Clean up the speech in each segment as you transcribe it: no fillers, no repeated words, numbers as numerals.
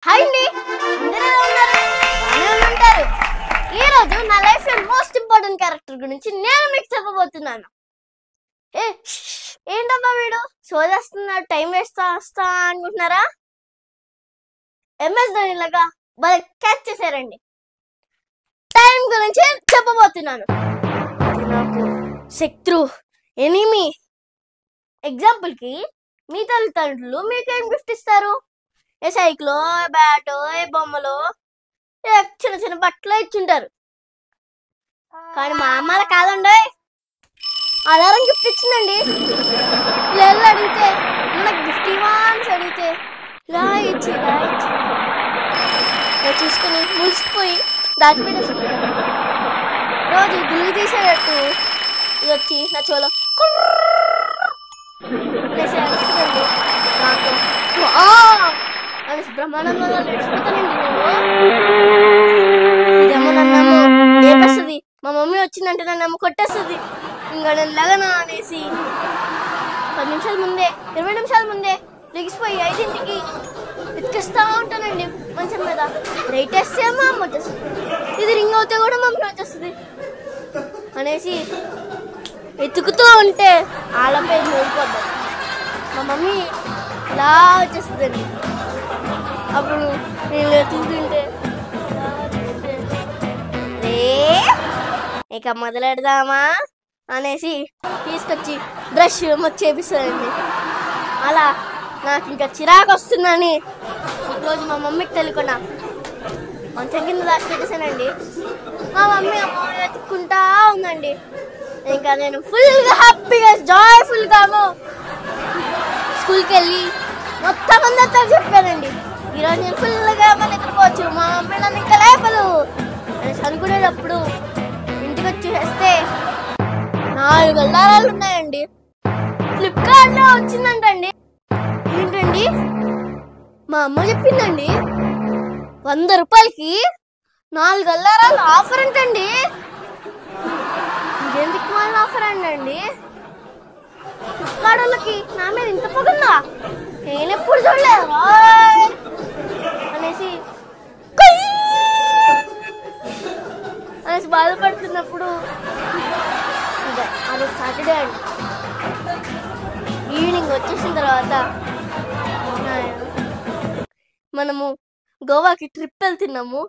Hi అండి, అందరూ ఎలా ఉన్నారు? బాగానే ఉంటారు. ఈ రోజు నా లైఫ్ లో మోస్ట్ ఇంపార్టెంట్ క్యారెక్టర్ గురించి నేను మీకు చెప్పబోతున్నాను. ఏంటబ్బా వీడు సోదేస్తున్నాడు, టైం వేస్తా వస్తా అనుకుంటున్నారా? MS ధోని లాగా బాగా క్యాచ్ చేశారండి. టైం గురించి చెప్పబోతున్నాను. నాకు శత్రు, ఎనిమి. ఎగ్జాంపుల్ కి మీ తల్లిదండ్రులు మీకేం గిఫ్ట్ ఇస్తారు? ఏ సైకిలో, ఏ బ్యాటో, ఏ బొమ్మలో, చిన్న చిన్న బట్టలు ఇచ్చింటారు. కానీ మా అమ్మ అలా కాదండి, అలారం గిఫ్ట్ ఇచ్చిందండి. పిల్లలు అడిగితే నాకు గిఫ్ట్ ఇవ్వా అని అడిగితే ఇలా ఇచ్చి చూసుకుని మురిసిపోయి దాచిపెట్టేస్తుంది. రోజు గుళ్ళు తీసేటట్టు ఇది వచ్చి నా చెవులో నాకు అని బ్రహ్మాండంగా నడిచిపోతానండి. ఇదేమో నన్ను లేపేస్తుంది. మా మమ్మీ వచ్చిందంటే నన్ను కొట్టేస్తుంది. ఇంకా నేను లగన అనేసి 10 నిమిషాల ముందే 20 నిమిషాల ముందే లెగిసిపోయి 5ంటికి ఎత్తికిస్తూ ఉంటానండి మంచం మీద. రైట్ వేస్తే మా అమ్మ వచ్చేస్తుంది, ఇది రింగ్ అవుతే కూడా మా అమ్మ వచ్చేస్తుంది అనేసి ఎత్తుకుతూ ఉంటే ఆలపై ఓడిపోద్దాం. మా మమ్మీ ఇలా వచ్చేస్తుందండి. అప్పుడు నేను ఎత్తుకుంటుంటే ఇక మొదలెడదామా అనేసి తీసుకొచ్చి బ్రష్ చేపిస్తానండి. అలా నాకు ఇంకా చిరాకు వస్తుందని ఒకరోజు మా మమ్మీకి తెలియకుండా మంచం కింద దాచిపెట్టేసానండి. మా మమ్మీ అమ్మ ఎత్తుకుంటా ఉందండి. ఇంకా నేను ఫుల్గా హ్యాపీగా జాయ్ఫుల్గా స్కూల్కి వెళ్ళి మొత్తం అందరితో చెప్పానండి, ఈరోజు నేను ఫుల్గా మన నిద్రపోవచ్చు, మా మమ్మీ నన్ను ఇంకా లేపదు అని అనుకునేటప్పుడు ఇంటికి వచ్చి వేస్తే 4 అల్లారాలు ఉన్నాయండి. ఫ్లిప్కార్ట్లో వచ్చిందంటండి. ఏంటండి మా అమ్మ చెప్పిందండి, 100 రూపాయలకి 4 అల్లారాలు ఆఫర్ అంటండి. ఇదేందుకు వాళ్ళ ఆఫర్ అండి? ఫ్లిప్కార్ట్ వాళ్ళకి నా మీద ఇంత పొగందా, నేను ఎప్పుడు చూడలేదు అనేసి బాధపడుతున్నప్పుడు అది సాటర్డే అండి. ఈవినింగ్ వచ్చేసిన తర్వాత మనము గోవాకి ట్రిప్ వెళ్తున్నాము,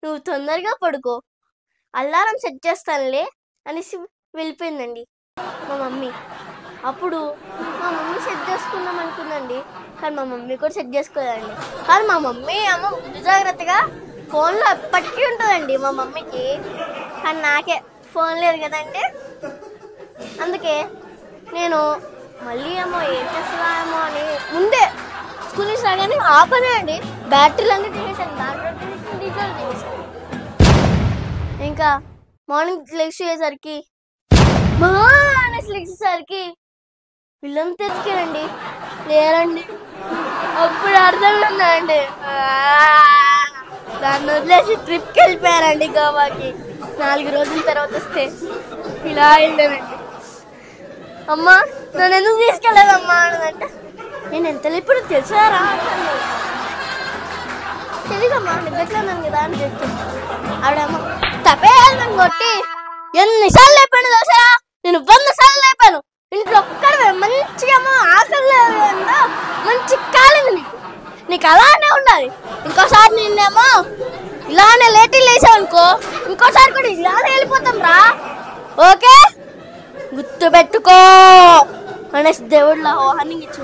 నువ్వు తొందరగా పడుకో, అలారం సెట్ చేస్తానులే అనేసి వెళ్ళిపోయిందండి మా మమ్మీ. అప్పుడు మా మమ్మీ సెట్ చేసుకుందాం అనుకుందండి, కానీ మా మమ్మీ కూడా సెట్ చేసుకోలేదండి. కానీ మా మమ్మీ అమ్మ ముందు జాగ్రత్తగా ఫోన్లో ఎప్పటికీ ఉంటుందండి మా మమ్మీకి, కానీ నాకే ఫోన్ లేదు కదండి. అందుకే నేను మళ్ళీ ఏమో ఏం చేస్తున్నామో అని ముందే స్కూల్ నుంచి రాగానే ఆపనే అండి బ్యాటరీలు అన్నీ తీసేసాను, దాంట్లో డీజల్ తీసేసాను. ఇంకా మార్నింగ్ లెగిసేసరికి లెగిసేసరికి వీళ్ళంతా ఎత్తికారండి, లేరండి. అప్పుడు అర్థమైందండి, దాన్ని వదిలేసి ట్రిప్కి వెళ్ళిపోయారండి గోవాకి. 4 రోజుల తర్వాత వస్తే ఇలా వెళ్ళానండి. అమ్మా నన్ను ఎందుకు తీసుకెళ్ళాలమ్మా అన్నదంటే, నేను ఎంత లేప్పుడు తెలిసారా తెలీదమ్మా, నిద్రలేన్నాను కదా అని చెప్తాను. ఆవిడమ్మ తప్పేయాలి నన్ను కొట్టి ఎన్నిసార్లు లేపాను తెలుసా, నేను 100 సార్లు లేపాను. ఇంట్లో ఒక్కడే మంచిగా ఆకలి మంచి కాలింది నీకు అలానే ఉండాలి. ఇంకోసారి నిన్నేమో ఇలానే లేటీ లేసావనుకో, ఇంకోసారి కూడా ఇలానే వెళ్ళిపోతాం రా, ఓకే గుర్తు పెట్టుకో అనేసి దేవుడిలా వార్నింగ్ ఇచ్చు.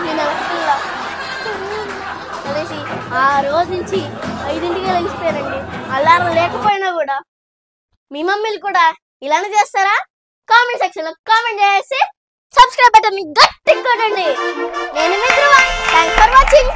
నేను ఎలా అనేసి ఆ రోజు నుంచి 5ంటికే లెగిసిపోయానండి. అలారం లేకపోయినా కూడా. మీ మమ్మీలు కూడా ఇలానే చేస్తారా? కామెంట్ సెక్షన్ లో కామెంట్ చేసి సబ్స్క్రైబ్ బటన్ గట్టిగా కొట్టండి. నేను మీ ధ్రువ. Thanks for watching.